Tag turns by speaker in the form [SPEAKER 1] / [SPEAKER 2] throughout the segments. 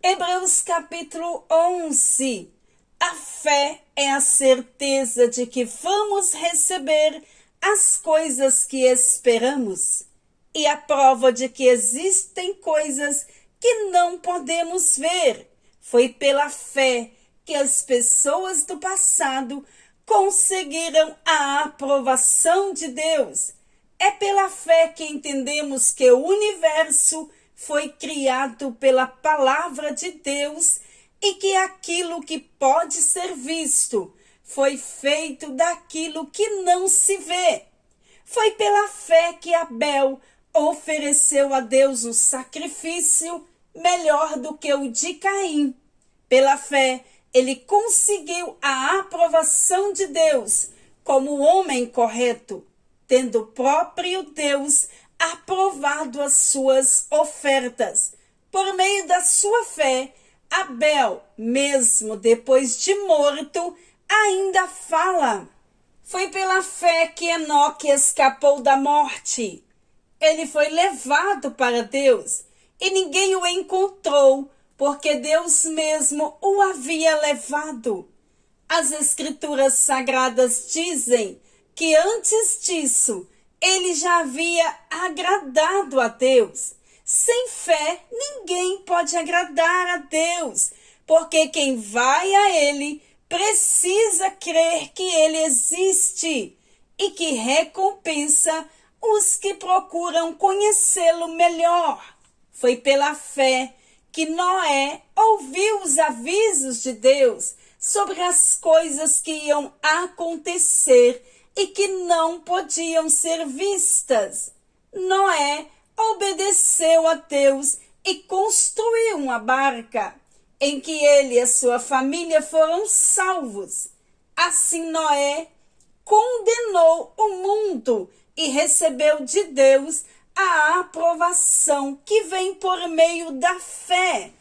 [SPEAKER 1] Hebreus capítulo 11. A fé é a certeza de que vamos receber as coisas que esperamos e a prova de que existem coisas que não podemos ver. Foi pela fé que as pessoas do passado conseguiram a aprovação de Deus. É pela fé que entendemos que o universo foi criado pela palavra de Deus e que aquilo que pode ser visto foi feito daquilo que não se vê. Foi pela fé que Abel ofereceu a Deus um sacrifício melhor do que o de Caim. Pela fé, ele conseguiu a aprovação de Deus como homem correto, tendo o próprio Deus aprovado as suas ofertas. Por meio da sua fé, Abel, mesmo depois de morto, ainda fala. Foi pela fé que Enoque escapou da morte. Ele foi levado para Deus e ninguém o encontrou, porque Deus mesmo o havia levado. As Escrituras Sagradas dizem que antes disso, ele já havia agradado a Deus. Sem fé, ninguém pode agradar a Deus, porque quem vai a ele precisa crer que ele existe e que recompensa os que procuram conhecê-lo melhor. Foi pela fé que Noé ouviu os avisos de Deus sobre as coisas que iam acontecer e que não podiam ser vistas. Noé obedeceu a Deus e construiu uma barca, em que ele e a sua família foram salvos. Assim Noé condenou o mundo e recebeu de Deus a aprovação que vem por meio da fé.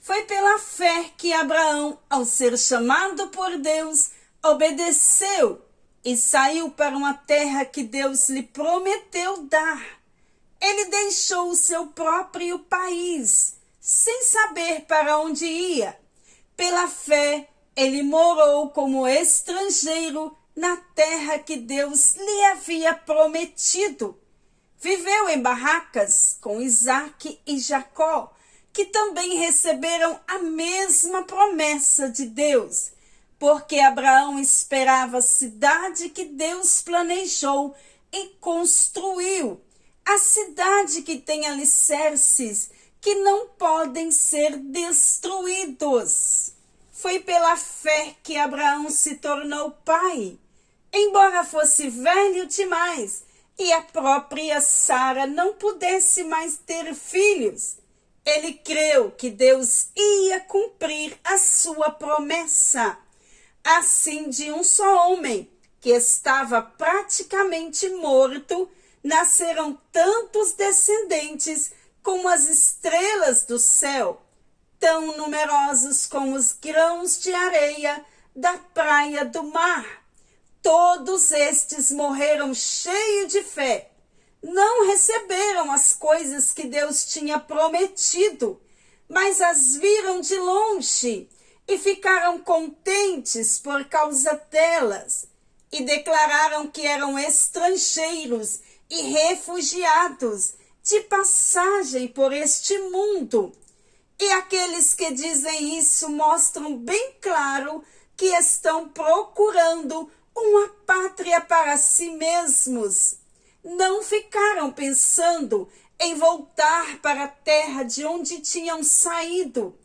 [SPEAKER 1] Foi pela fé que Abraão, ao ser chamado por Deus, obedeceu e saiu para uma terra que Deus lhe prometeu dar. Ele deixou o seu próprio país, sem saber para onde ia. Pela fé, ele morou como estrangeiro na terra que Deus lhe havia prometido. Viveu em barracas com Isaque e Jacó, que também receberam a mesma promessa de Deus, porque Abraão esperava a cidade que Deus planejou e construiu, a cidade que tem alicerces que não podem ser destruídos. Foi pela fé que Abraão se tornou pai, embora fosse velho demais e a própria Sara não pudesse mais ter filhos. Ele creu que Deus ia cumprir a sua promessa. Assim, de um só homem, que estava praticamente morto, nasceram tantos descendentes como as estrelas do céu, tão numerosos como os grãos de areia da praia do mar. Todos estes morreram cheios de fé. Não receberam as coisas que Deus tinha prometido, mas as viram de longe e ficaram contentes por causa delas, e declararam que eram estrangeiros e refugiados de passagem por este mundo. E aqueles que dizem isso mostram bem claro que estão procurando uma pátria para si mesmos. Não ficaram pensando em voltar para a terra de onde tinham saído.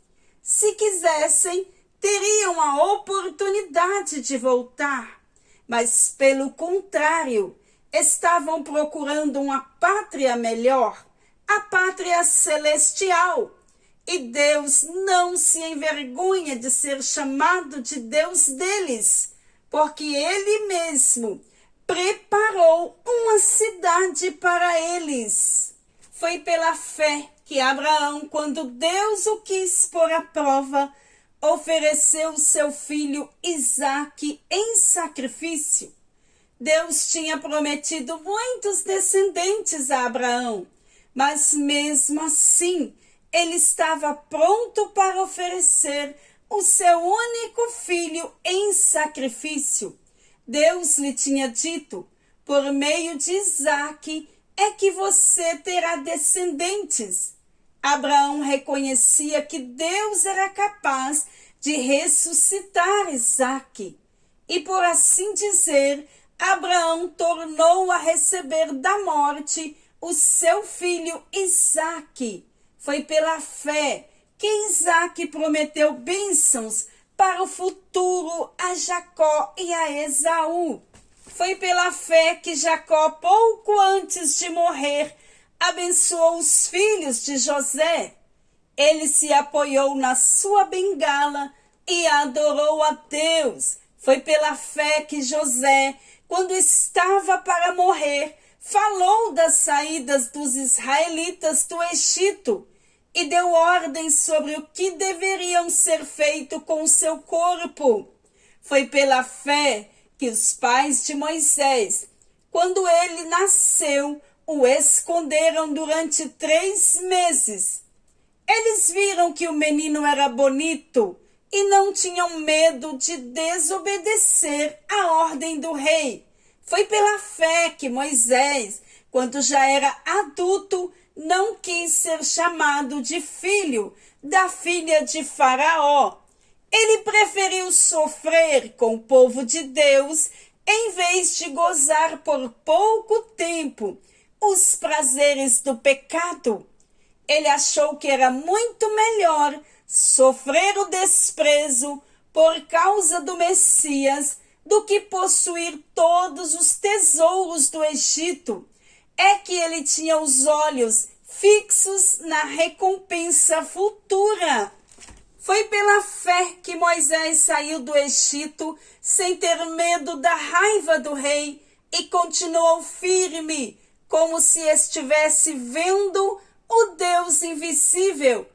[SPEAKER 1] Se quisessem, teriam a oportunidade de voltar, mas pelo contrário, estavam procurando uma pátria melhor, a pátria celestial. E Deus não se envergonha de ser chamado de Deus deles, porque Ele mesmo preparou uma cidade para eles. Foi pela fé que Abraão, quando Deus o quis pôr à prova, ofereceu seu filho Isaque em sacrifício. Deus tinha prometido muitos descendentes a Abraão, mas mesmo assim ele estava pronto para oferecer o seu único filho em sacrifício. Deus lhe tinha dito: por meio de Isaque é que você terá descendentes. Abraão reconhecia que Deus era capaz de ressuscitar Isaque. E por assim dizer, Abraão tornou a receber da morte o seu filho Isaque. Foi pela fé que Isaque prometeu bênçãos para o futuro a Jacó e a Esaú. Foi pela fé que Jacó, pouco antes de morrer, abençoou os filhos de José. Ele se apoiou na sua bengala e adorou a Deus. Foi pela fé que José, quando estava para morrer, falou das saídas dos israelitas do Egito e deu ordens sobre o que deveriam ser feito com seu corpo. Foi pela fé que os pais de Moisés, quando ele nasceu, o esconderam durante 3 meses. Eles viram que o menino era bonito e não tinham medo de desobedecer a ordem do rei. Foi pela fé que Moisés, quando já era adulto, não quis ser chamado de filho da filha de Faraó. Ele preferiu sofrer com o povo de Deus em vez de gozar por pouco tempo os prazeres do pecado. Ele achou que era muito melhor sofrer o desprezo por causa do Messias do que possuir todos os tesouros do Egito. É que ele tinha os olhos fixos na recompensa futura. Foi pela fé que Moisés saiu do Egito sem ter medo da raiva do rei e continuou firme, como se estivesse vendo o Deus invisível.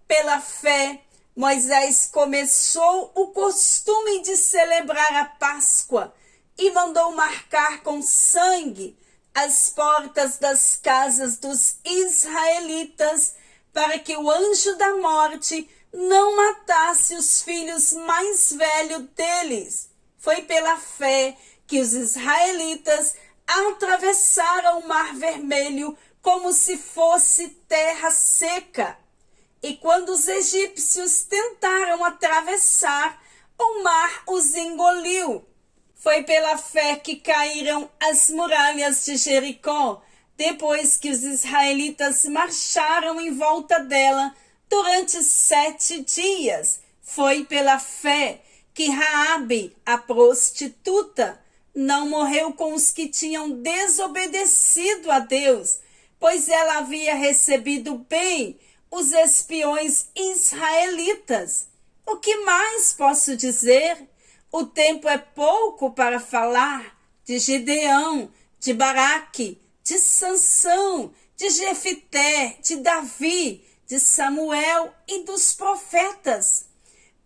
[SPEAKER 1] Pela fé, Moisés começou o costume de celebrar a Páscoa e mandou marcar com sangue as portas das casas dos israelitas para que o anjo da morte não matasse os filhos mais velhos deles. Foi pela fé que os israelitas atravessaram o Mar Vermelho como se fosse terra seca. E quando os egípcios tentaram atravessar, o mar os engoliu. Foi pela fé que caíram as muralhas de Jericó, depois que os israelitas marcharam em volta dela durante 7 dias. Foi pela fé que Raabe, a prostituta, não morreu com os que tinham desobedecido a Deus, pois ela havia recebido bem os espiões israelitas. O que mais posso dizer? O tempo é pouco para falar de Gideão, de Baraque, de Sansão, de Jefité, de Davi, de Samuel e dos profetas.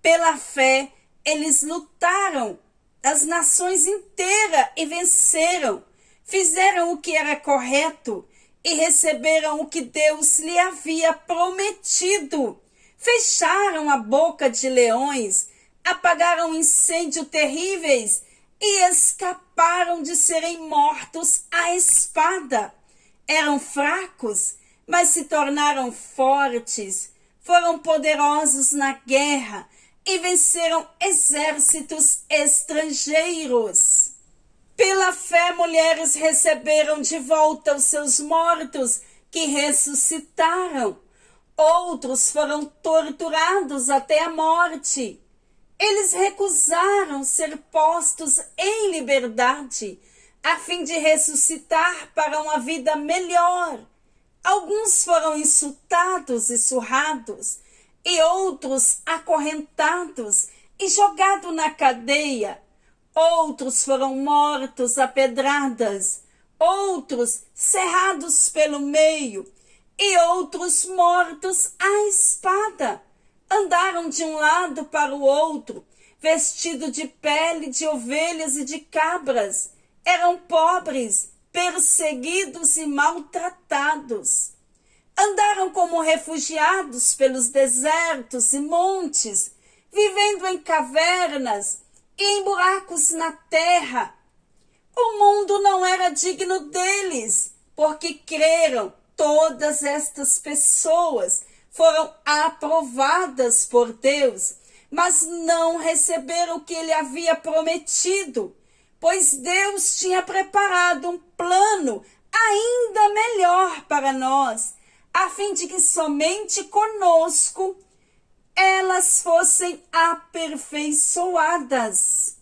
[SPEAKER 1] Pela fé, eles lutaram as nações inteiras e venceram, fizeram o que era correto e receberam o que Deus lhe havia prometido. Fecharam a boca de leões, apagaram incêndios terríveis e escaparam de serem mortos à espada. Eram fracos, mas se tornaram fortes, foram poderosos na guerra e venceram exércitos estrangeiros. Pela fé, mulheres receberam de volta os seus mortos que ressuscitaram. Outros foram torturados até a morte. Eles recusaram ser postos em liberdade, a fim de ressuscitar para uma vida melhor. Alguns foram insultados e surrados, e outros acorrentados e jogados na cadeia. Outros foram mortos a pedradas, outros cerrados pelo meio, e outros mortos à espada. Andaram de um lado para o outro, vestidos de pele de ovelhas e de cabras. Eram pobres, perseguidos e maltratados. Andaram como refugiados pelos desertos e montes, vivendo em cavernas e em buracos na terra. O mundo não era digno deles, porque creram. Todas estas pessoas foram aprovadas por Deus, mas não receberam o que ele havia prometido, pois Deus tinha preparado um plano ainda melhor para nós, a fim de que somente conosco elas fossem aperfeiçoadas.